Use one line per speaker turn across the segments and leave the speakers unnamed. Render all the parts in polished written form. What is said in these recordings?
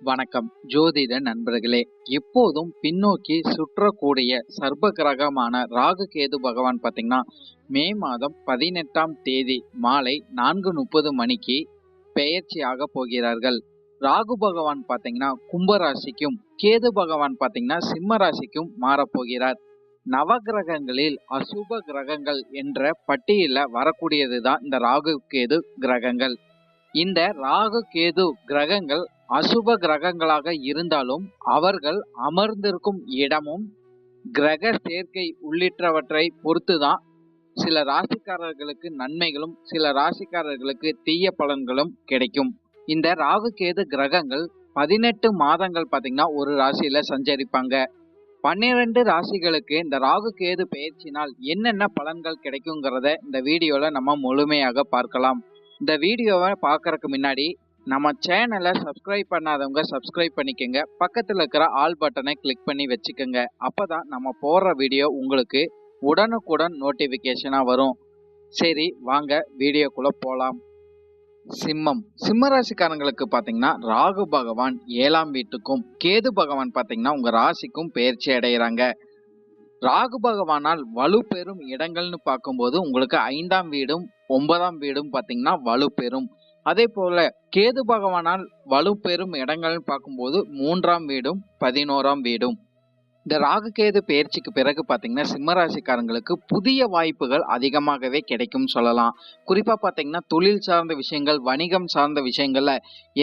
வணக்கம் ஜோதிட நண்பர்களே. எப்போதும் பின்னோக்கி சுற்றக்கூடிய சர்ப்ப கிரகமான ராகு கேது பகவான் பார்த்தீங்கன்னா மே மாதம் 18ஆம் தேதி மாலை 4:30 மணிக்கு பெயர்ச்சியாக போகிறார்கள். ராகு பகவான் பார்த்தீங்கன்னா கும்பராசிக்கும், கேது பகவான் பார்த்தீங்கன்னா சிம்ம ராசிக்கும் மாறப்போகிறார். நவகிரகங்களில் அசுப கிரகங்கள் என்ற பட்டியல வரக்கூடியதுதான் இந்த ராகு கேது கிரகங்கள். இந்த ராகு கேது கிரகங்கள் அசுப கிரகங்களாக இருந்தாலும் அவர்கள் அமர்ந்திருக்கும் இடமும் கிரக சேர்க்கை உள்ளிட்டவற்றை பொறுத்துதான் சில ராசிக்காரர்களுக்கு நன்மைகளும் சில ராசிக்காரர்களுக்கு தீய பலன்களும் கிடைக்கும். இந்த ராகு கேது கிரகங்கள் 18 மாதங்கள் பார்த்தீங்கன்னா ஒரு ராசியில சஞ்சரிப்பாங்க. 12 ராசிகளுக்கு இந்த ராகு கேது பெயர்ச்சினால் என்னென்ன பலன்கள் கிடைக்குங்கிறத இந்த வீடியோல நம்ம முழுமையாக பார்க்கலாம். இந்த வீடியோவை பார்க்கறதுக்கு முன்னாடி நம்ம சேனலை சப்ஸ்கிரைப் பண்ணாதவங்க சப்ஸ்கிரைப் பண்ணிக்கோங்க. பக்கத்தில் இருக்கிற ஆல் பட்டனை கிளிக் பண்ணி வச்சுக்கோங்க. அப்பதான் நம்ம போடுற வீடியோ உங்களுக்கு உடனுக்குடன் நோட்டிஃபிகேஷனாக வரும். சரி, வாங்க வீடியோக்குள்ள போகலாம். சிம்ம ராசிக்காரங்களுக்கு பார்த்தீங்கன்னா ராகு பகவான் 7ஆம் வீட்டுக்கும், கேது பகவான் பார்த்தீங்கன்னா உங்க ராசிக்கும் பெயர்ச்சி அடைகிறாங்க. ராகு பகவானால் வலுப்பெறும் இடங்கள்னு பார்க்கும்போது உங்களுக்கு 5ஆம் வீடும் 9ஆம் வீடும் பார்த்தீங்கன்னா வலுப்பெறும். அதே போல கேது பகவானால் வலுப்பெறும் இடங்கள்னு பார்க்கும்போது 3ஆம் வீடும் 11ஆம் வீடும். இந்த ராகு கேது பெயர்ச்சிக்கு பிறகு பார்த்தீங்கன்னா சிம்மராசிக்காரங்களுக்கு புதிய வாய்ப்புகள் அதிகமாகவே கிடைக்கும் சொல்லலாம். குறிப்பா பார்த்தீங்கன்னா தொழில் சார்ந்த விஷயங்கள், வணிகம் சார்ந்த விஷயங்கள்ல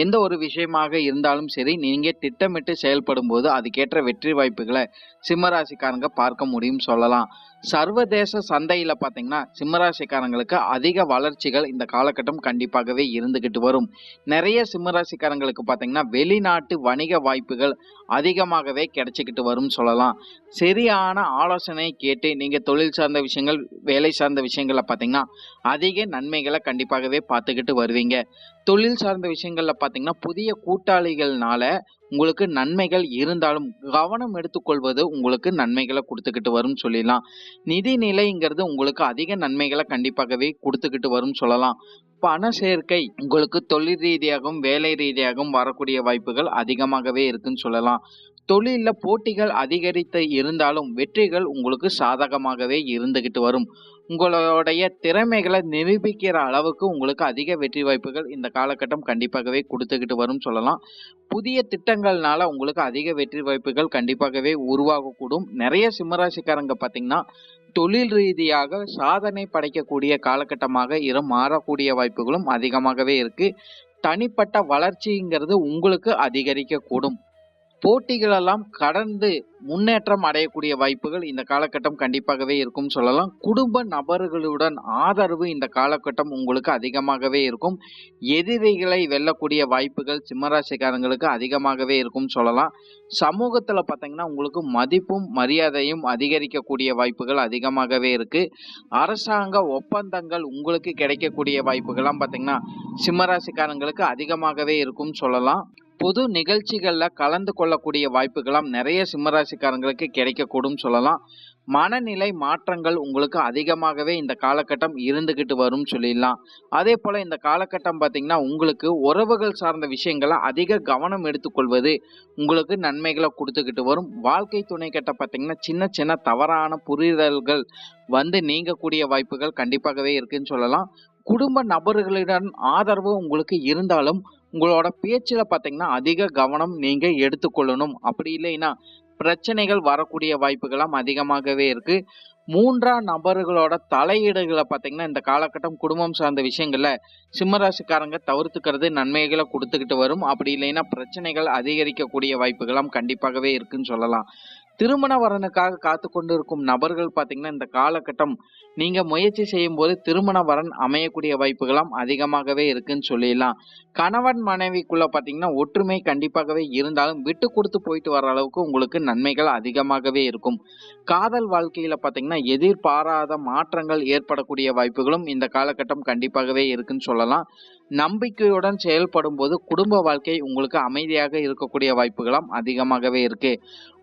எந்த ஒரு விஷயமாக இருந்தாலும் சரி, நீங்க திட்டமிட்டு செயல்படும் போது அதுக்கேற்ற வெற்றி வாய்ப்புகளை சிம்மராசிக்காரங்க பார்க்க முடியும் சொல்லலாம். சர்வதேச சந்தையில பார்த்தீங்கன்னா சிம்மராசிக்காரங்களுக்கு அதிக வளர்ச்சிகள் இந்த காலகட்டம் கண்டிப்பாகவே இருந்துகிட்டு வரும். நிறைய சிம்மராசிக்காரங்களுக்கு பார்த்தீங்கன்னா வெளிநாட்டு வணிக வாய்ப்புகள் அதிகமாகவே கிடைச்சிக்கிட்டு வரும் சொல்லலாம். சரியான ஆலோசனை கேட்டு நீங்க தொழில் சார்ந்த விஷயங்கள், வேலை சார்ந்த விஷயங்கள்ல பார்த்தீங்கன்னா அதிக நன்மைகளை கண்டிப்பாகவே பார்த்துக்கிட்டு வருவீங்க. தொழில் சார்ந்த விஷயங்கள்ல பார்த்தீங்கன்னா புதிய கூட்டாளிகள்னால உங்களுக்கு நன்மைகள் இருந்தாலும் கவனம் எடுத்துக்கொள்வது உங்களுக்கு நன்மைகளை கொடுத்துக்கிட்டு வரும் சொல்லிடலாம். நிதி நிலைங்கிறது உங்களுக்கு அதிக நன்மைகளை கண்டிப்பாகவே கொடுத்துக்கிட்டு வரும் சொல்லலாம். பண சேர்க்கை உங்களுக்கு தொழில் ரீதியாகவும் வேலை ரீதியாகவும் வரக்கூடிய வாய்ப்புகள் அதிகமாகவே இருக்குன்னு சொல்லலாம். தொழில போட்டிகள் அதிகரித்து இருந்தாலும் வெற்றிகள் உங்களுக்கு சாதகமாகவே இருந்துகிட்டு வரும். உங்களுடைய திறமைகளை நிரூபிக்கிற அளவுக்கு உங்களுக்கு அதிக வெற்றி வாய்ப்புகள் இந்த காலகட்டம் கண்டிப்பாகவே கொடுத்துக்கிட்டு வரும் சொல்லலாம். புதிய திட்டங்கள்னால உங்களுக்கு அதிக வெற்றி வாய்ப்புகள் கண்டிப்பாகவே உருவாகக்கூடும். நிறைய சிம்மராசிக்காரங்க பார்த்தீங்கன்னா தொழில் ரீதியாக சாதனை படைக்கக்கூடிய காலகட்டமாக மாறக்கூடிய வாய்ப்புகளும் அதிகமாகவே இருக்கு. தனிப்பட்ட வளர்ச்சிங்கிறது உங்களுக்கு அதிகரிக்க கூடும். போட்டிகளெல்லாம் கடந்து முன்னேற்றம் அடையக்கூடிய வாய்ப்புகள் இந்த காலகட்டம் கண்டிப்பாகவே இருக்கும் சொல்லலாம். குடும்ப நபர்களுடன் ஆதரவு இந்த காலகட்டம் உங்களுக்கு அதிகமாகவே இருக்கும். எதிரிகளை வெல்லக்கூடிய வாய்ப்புகள் சிம்மராசிக்காரங்களுக்கு அதிகமாகவே இருக்கும் சொல்லலாம். சமூகத்துல பார்த்தீங்கன்னா உங்களுக்கு மதிப்பும் மரியாதையும் அதிகரிக்கக்கூடிய வாய்ப்புகள் அதிகமாகவே இருக்கு. அரசாங்க ஒப்பந்தங்கள் உங்களுக்கு கிடைக்கக்கூடிய வாய்ப்புகள்லாம் பார்த்தீங்கன்னா சிம்மராசிக்காரங்களுக்கு அதிகமாகவே இருக்கும் சொல்லலாம். பொது நிகழ்ச்சிகள்ல கலந்து கொள்ளக்கூடிய வாய்ப்புகளாம் நிறைய சிம்மராசிக்காரங்களுக்கு கிடைக்கக்கூடும் சொல்லலாம். மனநிலை மாற்றங்கள் உங்களுக்கு அதிகமாகவே இந்த காலகட்டம் இருந்துகிட்டு வரும் சொல்லிடலாம். அதே போல இந்த காலகட்டம் பார்த்தீங்கன்னா உங்களுக்கு உறவுகள் சார்ந்த விஷயங்களை அதிக கவனம் எடுத்துக்கொள்வது உங்களுக்கு நன்மைகளை கொடுத்துக்கிட்டு வரும். வாழ்க்கை துணை கிட்ட பார்த்தீங்கன்னா சின்ன சின்ன தவறான புரிதல்கள் நீங்கக்கூடிய வாய்ப்புகள் கண்டிப்பாகவே இருக்குன்னு சொல்லலாம். குடும்ப நபர்களிடம் ஆதரவு உங்களுக்கு இருந்தாலும் உங்களோட பேச்சுல பார்த்தீங்கன்னா அதிக கவனம் நீங்க எடுத்துக்கொள்ளணும். அப்படி இல்லைன்னா பிரச்சனைகள் வரக்கூடிய வாய்ப்புகளாம் அதிகமாகவே இருக்கு. 3ஆம் நபர்களோட தலையீடுகளை பார்த்தீங்கன்னா இந்த காலகட்டம் குடும்பம் சார்ந்த விஷயங்கள்ல சிம்மராசிக்காரங்க தவிர்த்துக்கிறது நன்மைகளை கொடுத்துக்கிட்டு வரும். அப்படி இல்லைன்னா பிரச்சனைகள் அதிகரிக்கக்கூடிய வாய்ப்புகளாம் கண்டிப்பாகவே இருக்குன்னு சொல்லலாம். திருமண வரனுக்காக காத்து கொண்டு இருக்கும் நபர்கள் பார்த்தீங்கன்னா இந்த காலகட்டம் நீங்க முயற்சி செய்யும் போது திருமண வரன் அமையக்கூடிய வாய்ப்புகளாம் அதிகமாகவே இருக்குன்னு சொல்லிடலாம். கணவன் மனைவிக்குள்ள பார்த்தீங்கன்னா ஒற்றுமை கண்டிப்பாகவே இருந்தாலும் விட்டு கொடுத்து போயிட்டு வர அளவுக்கு உங்களுக்கு நன்மைகள் அதிகமாகவே இருக்கும். காதல் வாழ்க்கையில பார்த்தீங்கன்னா எதிர்பாராத மாற்றங்கள் ஏற்படக்கூடிய வாய்ப்புகளும் இந்த காலகட்டம் கண்டிப்பாகவே இருக்குன்னு சொல்லலாம். நம்பிக்கையுடன் செயல்படும் போது குடும்ப வாழ்க்கை உங்களுக்கு அமைதியாக இருக்கக்கூடிய வாய்ப்புகளாம் அதிகமாகவே இருக்கு.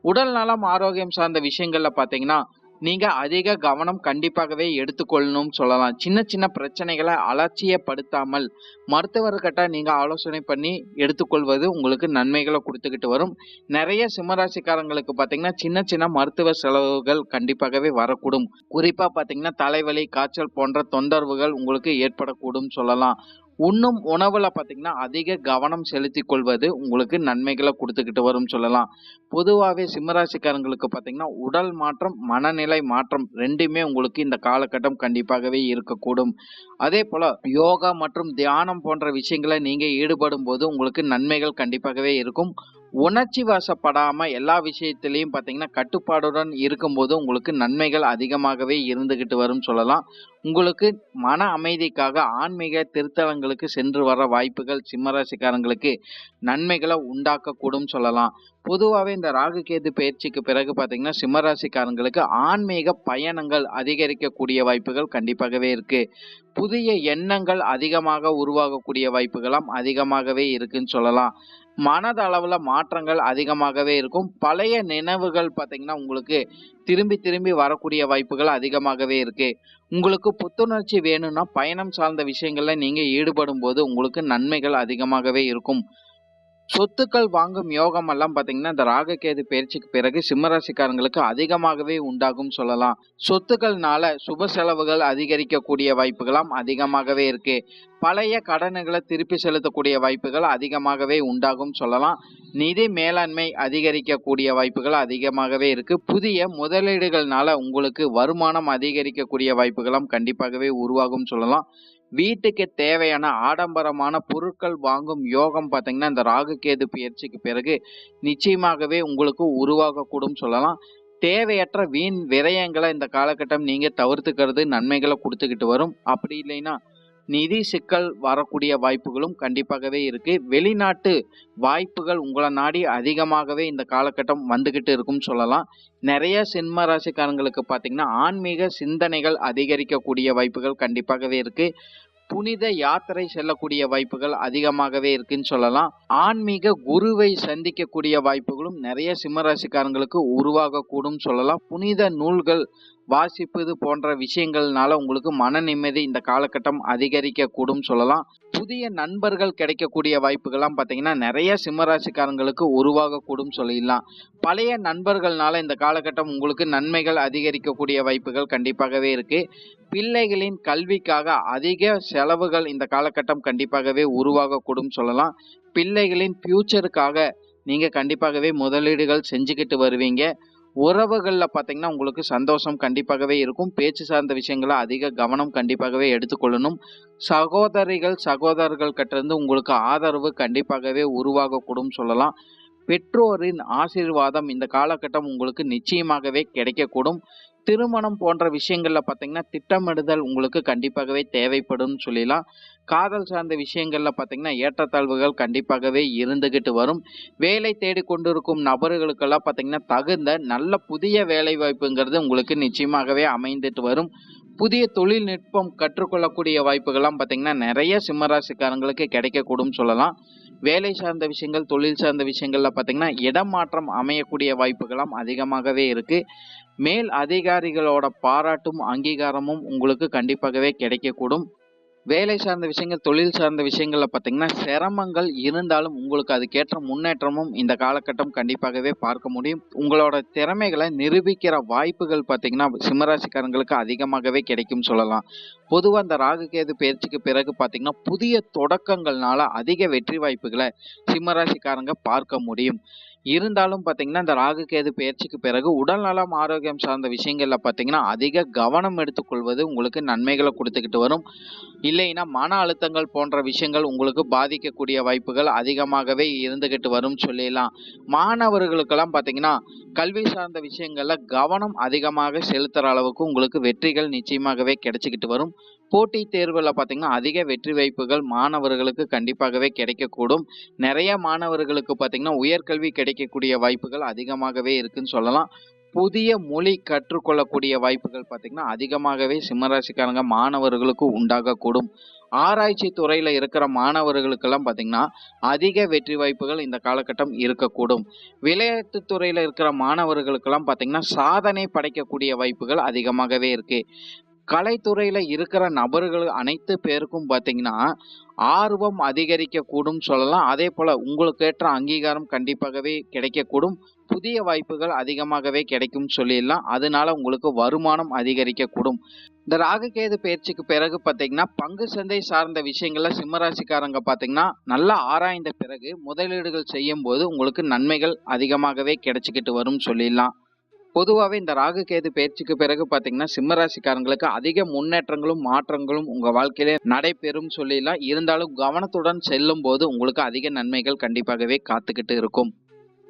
உடல் நலம் ஆரோக்கியம் சார்ந்த விஷயங்கள்ல பார்த்தீங்கன்னா நீங்க அதிக கவனம் கண்டிப்பாகவே எடுத்துக்கொள்ளணும்னு சொல்லலாம். சின்ன சின்ன பிரச்சனைகள அலட்சியப்படுத்தாமல் மருத்துவர்கிட்ட நீங்க ஆலோசனை பண்ணி எடுத்துக்கொள்வது உங்களுக்கு நன்மைகள குடுத்துக்கிட்டு வரும். நெறைய சிம்மராசிக்காரங்களுக்கு பார்த்தீங்கன்னா, சின்ன சின்ன மருத்துவ செலவுகள் கண்டிப்பாகவே வரக்கூடும். குறிப்பா பார்த்தீங்கன்னா, தலைவலி, காய்ச்சல் போன்ற தொந்தரவுகள் உங்களுக்கு ஏற்படக்கூடும் சொல்லலாம். உண்ணும் உணவுல பார்த்தீங்கன்னா, அதிக கவனம் செலுத்திக் கொள்வது உங்களுக்கு நன்மைகள குடுத்துக்கிட்டு வரும்னு சொல்லலாம். பொதுவாவே சிம்மராசிக்காரங்களுக்கு பார்த்தீங்கன்னா, உடல் மாற்றம், மனநிலை மாற்றம் 2மே உங்களுக்கு இந்த காலகட்டம் கண்டிப்பாகவே இருக்கக்கூடும். அதேபோல யோகா மற்றும் தியானம் போன்ற விஷயங்கள நீங்க ஈடுபடும்போது உங்களுக்கு நன்மைகள் கண்டிப்பாகவே இருக்கும். உணர்ச்சி வசப்படாம எல்லா விஷயத்திலயும் பார்த்தீங்கன்னா, கட்டுப்பாடுடன் இருக்கும்போது உங்களுக்கு நன்மைகள் அதிகமாகவே இருந்துகிட்டு வரும்னு சொல்லலாம். உங்களுக்கு மன அமைதிக்காக ஆன்மீக திருத்தலங்களுக்கு சென்று வர வாய்ப்புகள் சிம்மராசிக்காரங்களுக்கு நன்மைகள உண்டாக்கக்கூடும் சொல்லலாம். பொதுவாவே இந்த ராகு கேது பெயர்ச்சிக்கு பிறகு பார்த்தீங்கன்னா, சிம்மராசிக்காரங்களுக்கு ஆன்மீக பயணங்கள் அதிகரிக்கக்கூடிய வாய்ப்புகள் கண்டிப்பாகவே இருக்கு. புதிய எண்ணங்கள் அதிகமாக உருவாகக்கூடிய வாய்ப்புகளாம் அதிகமாகவே இருக்குன்னு சொல்லலாம். மனதளவுல மாற்றங்கள் அதிகமாகவே இருக்கும். பழைய நினைவுகள் பார்த்தீங்கன்னா, உங்களுக்கு திரும்பி திரும்பி வரக்கூடிய வாய்ப்புகள் அதிகமாகவே இருக்கு. உங்களுக்கு புத்துணர்ச்சி வேணும்னா, பயணம் சார்ந்த விஷயங்கள்ல நீங்க ஈடுபடும்போது உங்களுக்கு நன்மைகள் அதிகமாகவே இருக்கும். சொத்துக்கள் வாங்கும் யோகம் எல்லாம் பார்த்தீங்கன்னா, இந்த ராகு-கேது பெயர்ச்சிக்கு பிறகு சிம்மராசிக்காரங்களுக்கு அதிகமாகவே உண்டாகும் சொல்லலாம். சொத்துக்கள்னால சுப செலவுகள் அதிகரிக்கக்கூடிய வாய்ப்புகளாம் அதிகமாகவே இருக்கு. பழைய கடன்களை திருப்பி செலுத்தக்கூடிய வாய்ப்புகள் அதிகமாகவே உண்டாகும் சொல்லலாம். நிதி மேலாண்மை அதிகரிக்கக்கூடிய வாய்ப்புகள் அதிகமாகவே இருக்கு. புதிய முதலீடுகள்னால உங்களுக்கு வருமானம் அதிகரிக்கக்கூடிய வாய்ப்புகளும் கண்டிப்பாகவே உருவாகும் சொல்லலாம். வீட்டுக்கு தேவையான ஆடம்பரமான பொருட்கள் வாங்கும் யோகம் பார்த்தீங்கன்னா, இந்த ராகு கேது பெயர்ச்சிக்கு பிறகு நிச்சயமாகவே உங்களுக்கு உருவாகக்கூடும் சொல்லலாம். தேவையற்ற வீண் விரயங்களை இந்த காலகட்டம் நீங்க தவிர்த்துக்கிறது நன்மைகளை குடுத்துக்கிட்டு வரும். அப்படி இல்லைன்னா, நிதி சிக்கல் வரக்கூடிய வாய்ப்புகளும் கண்டிப்பாகவே இருக்கு. வெளிநாட்டு வாய்ப்புகள் உங்கள நாடி அதிகமாகவே இந்த காலகட்டம் வந்துகிட்டு இருக்கும்னு சொல்லலாம். நெறைய சிம்ம ராசிக்காரங்களுக்கு பார்த்தீங்கன்னா, ஆன்மீக சிந்தனைகள் அதிகரிக்கக்கூடிய வாய்ப்புகள் கண்டிப்பாகவே இருக்கு. புனித யாத்திரை செல்லக்கூடிய வாய்ப்புகள் அதிகமாகவே இருக்குன்னு சொல்லலாம். ஆன்மீக குருவை சந்திக்கக்கூடிய வாய்ப்புகளும் நிறைய சிம்மராசிக்காரங்களுக்கு உருவாகக்கூடும் சொல்லலாம். புனித நூல்கள் வாசிப்பது போன்ற விஷயங்கள்னால உங்களுக்கு மன நிம்மதி இந்த காலகட்டம் அதிகரிக்கக்கூடும் சொல்லலாம். புதிய நண்பர்கள் கிடைக்கக்கூடிய வாய்ப்புகள்லாம் பார்த்தீங்கன்னா, நிறைய சிம்மராசிக்காரங்களுக்கு உருவாகக்கூடும் சொல்லிடலாம். பழைய நண்பர்கள்னால இந்த காலகட்டம் உங்களுக்கு நன்மைகள் அதிகரிக்கக்கூடிய வாய்ப்புகள் கண்டிப்பாகவே இருக்கு. பிள்ளைகளின் கல்விக்காக அதிக செலவுகள் இந்த காலகட்டம் கண்டிப்பாகவே உருவாகக்கூடும் சொல்லலாம். பிள்ளைகளின் ஃபியூச்சருக்காக நீங்க கண்டிப்பாகவே முதலீடுகள் செஞ்சுக்கிட்டு வருவீங்க. உறவுகள்ல பார்த்தீங்கன்னா, உங்களுக்கு சந்தோஷம் கண்டிப்பாகவே இருக்கும். பேச்சு சார்ந்த விஷயங்கள அதிக கவனம் கண்டிப்பாகவே எடுத்துக்கொள்ளணும். சகோதரிகள், சகோதரர்கள் கிட்ட இருந்து உங்களுக்கு ஆதரவு கண்டிப்பாகவே உருவாகக்கூடும் சொல்லலாம். பெற்றோரின் ஆசீர்வாதம் இந்த காலகட்டம் உங்களுக்கு நிச்சயமாகவே கிடைக்கக்கூடும். திருமணம் போன்ற விஷயங்கள்ல பார்த்தீங்கன்னா, திட்டமிடுதல் உங்களுக்கு கண்டிப்பாகவே தேவைப்படும்னு சொல்லலாம். காதல் சார்ந்த விஷயங்கள்ல பார்த்தீங்கன்னா, ஏற்றத்தாழ்வுகள் கண்டிப்பாகவே இருந்துகிட்டு வரும். வேலை தேடிக் கொண்டிருக்கும் நபர்களுக்கெல்லாம் பார்த்தீங்கன்னா, தகுந்த நல்ல புதிய வேலை வாய்ப்புங்கிறது உங்களுக்கு நிச்சயமாகவே அமைந்துட்டு வரும். புதிய தொழில்நுட்பம் கற்றுக்கொள்ளக்கூடிய வாய்ப்புகள்லாம் பார்த்தீங்கன்னா, நிறைய சிம்மராசிக்காரங்களுக்கு கிடைக்கக்கூடும் சொல்லலாம். வேலை சார்ந்த விஷயங்கள், தொழில் சார்ந்த விஷயங்கள்ல பார்த்தீங்கன்னா, இடம் மாற்றம் அமையக்கூடிய வாய்ப்புகள்லாம் அதிகமாகவே இருக்கு. மேல் அதிகாரிகளோட பாராட்டும், அங்கீகாரமும் உங்களுக்கு கண்டிப்பாகவே கிடைக்கக்கூடும். வேலை சார்ந்த விஷயங்கள், தொழில் சார்ந்த விஷயங்கள்ல பார்த்தீங்கன்னா, சிரமங்கள் இருந்தாலும் உங்களுக்கு அதுக்கேற்ற முன்னேற்றமும் இந்த காலகட்டம் கண்டிப்பாகவே பார்க்க முடியும். உங்களோட திறமைகளை நிரூபிக்கிற வாய்ப்புகள் பார்த்தீங்கன்னா, சிம்மராசிக்காரங்களுக்கு அதிகமாகவே கிடைக்கும்னு சொல்லலாம். பொதுவா இந்த ராகு கேது பெயர்ச்சிக்கு பிறகு பார்த்தீங்கன்னா, புதிய தொடக்கங்கள்னால அதிக வெற்றி வாய்ப்புகளை சிம்மராசிக்காரங்க பார்க்க முடியும். இருந்தாலும் பார்த்தீங்கன்னா, இந்த ராகு கேது பெயர்ச்சிக்கு பிறகு உடல்நலம், ஆரோக்கியம் சார்ந்த விஷயங்கள்ல பார்த்தீங்கன்னா, அதிக கவனம் எடுத்துக்கொள்வது உங்களுக்கு நன்மைகளை குடுத்துக்கிட்டு வரும். இல்லைன்னா மன அழுத்தங்கள் போன்ற விஷயங்கள் உங்களுக்கு பாதிக்கக்கூடிய வாய்ப்புகள் அதிகமாகவே இருந்துகிட்டு வரும்னு சொல்லிடலாம். மாணவர்களுக்கெல்லாம் பார்த்தீங்கன்னா, கல்வி சார்ந்த விஷயங்கள்ல கவனம் அதிகமாக செலுத்துற அளவுக்கு உங்களுக்கு வெற்றிகள் நிச்சயமாகவே கிடைச்சுக்கிட்டு வரும். போட்டித் தேர்வுல பார்த்தீங்கன்னா, அதிக வெற்றி வாய்ப்புகள் மாணவர்களுக்கு கண்டிப்பாகவே கிடைக்கக்கூடும். நிறைய மாணவர்களுக்கு பார்த்தீங்கன்னா, உயர்கல்வி கிடைக்கக்கூடிய வாய்ப்புகள் அதிகமாகவே இருக்குன்னு சொல்லலாம். புதிய மொழி கற்றுக்கொள்ளக்கூடிய வாய்ப்புகள் பார்த்தீங்கன்னா, அதிகமாகவே சிம்மராசிக்காரங்க மாணவர்களுக்கு உண்டாகக்கூடும். ஆராய்ச்சி துறையில இருக்கிற மாணவர்களுக்கெல்லாம் பார்த்தீங்கன்னா, அதிக வெற்றி வாய்ப்புகள் இந்த காலகட்டம் இருக்கக்கூடும். விளையாட்டு துறையில இருக்கிற மாணவர்களுக்கெல்லாம் பார்த்தீங்கன்னா, சாதனை படைக்கக்கூடிய வாய்ப்புகள் அதிகமாகவே இருக்கு. கலைத்துறையில இருக்கிற நபர்கள் அனைத்து பேருக்கும் பார்த்தீங்கன்னா, ஆர்வம் அதிகரிக்கக்கூடும் சொல்லலாம். அதேபோல உங்களுக்கு ஏற்ற அங்கீகாரம் கண்டிப்பாகவே கிடைக்கக்கூடும். புதிய வாய்ப்புகள் அதிகமாகவே கிடைக்கும் சொல்லிடலாம். அதனால உங்களுக்கு வருமானம் அதிகரிக்கக்கூடும். இந்த ராகுகேது பெயர்ச்சிக்கு பிறகு பார்த்தீங்கன்னா, பங்கு சந்தை சார்ந்த விஷயங்கள்ல சிம்மராசிக்காரங்க பார்த்தீங்கன்னா, நல்லா ஆராய்ந்த பிறகு முதலீடுகள் செய்யும்போது உங்களுக்கு நன்மைகள் அதிகமாகவே கிடைச்சுக்கிட்டு வரும் சொல்லிடலாம். பொதுவாவே இந்த ராகு கேது பெயர்ச்சிக்கு பிறகு பார்த்தீங்கன்னா, சிம்ம ராசிக்காரங்களுக்கு அதிக முன்னேற்றங்களும், மாற்றங்களும் உங்க வாழ்க்கையிலே நடைபெறும் சொல்லிலாம். இருந்தாலும் கவனத்துடன் செல்லும்போது உங்களுக்கு அதிக நன்மைகள் கண்டிப்பாகவே காத்துக்கிட்டு இருக்கும்.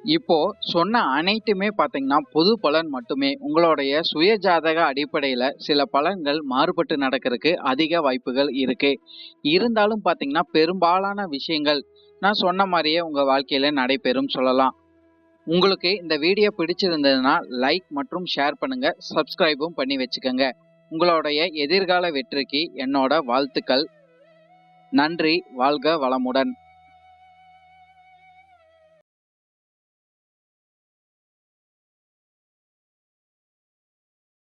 இப்போ சொன்ன அனைத்துமே பார்த்தீங்கன்னா, பொது பலன் மட்டுமே. உங்களுடைய சுய ஜாதக அடிப்படையில சில பலன்கள் மாறுபட்டு நடக்கிறதுக்கு அதிக வாய்ப்புகள் இருக்கு. இருந்தாலும் பார்த்தீங்கன்னா, பெரும்பாலான விஷயங்கள் நான் சொன்ன மாரியே உங்க வாழ்க்கையில நடைபெறும் சொல்லலாம். உங்களுக்கு இந்த வீடியோ பிடிச்சிருந்ததுன்னா லைக் மற்றும் ஷேர் பண்ணுங்க. சப்ஸ்கிரைபும் பண்ணி வச்சுக்கோங்க. உங்களுடைய எதிர்கால வெற்றிக்கு என்னோட வாழ்த்துக்கள். நன்றி. வாழ்க வளமுடன்.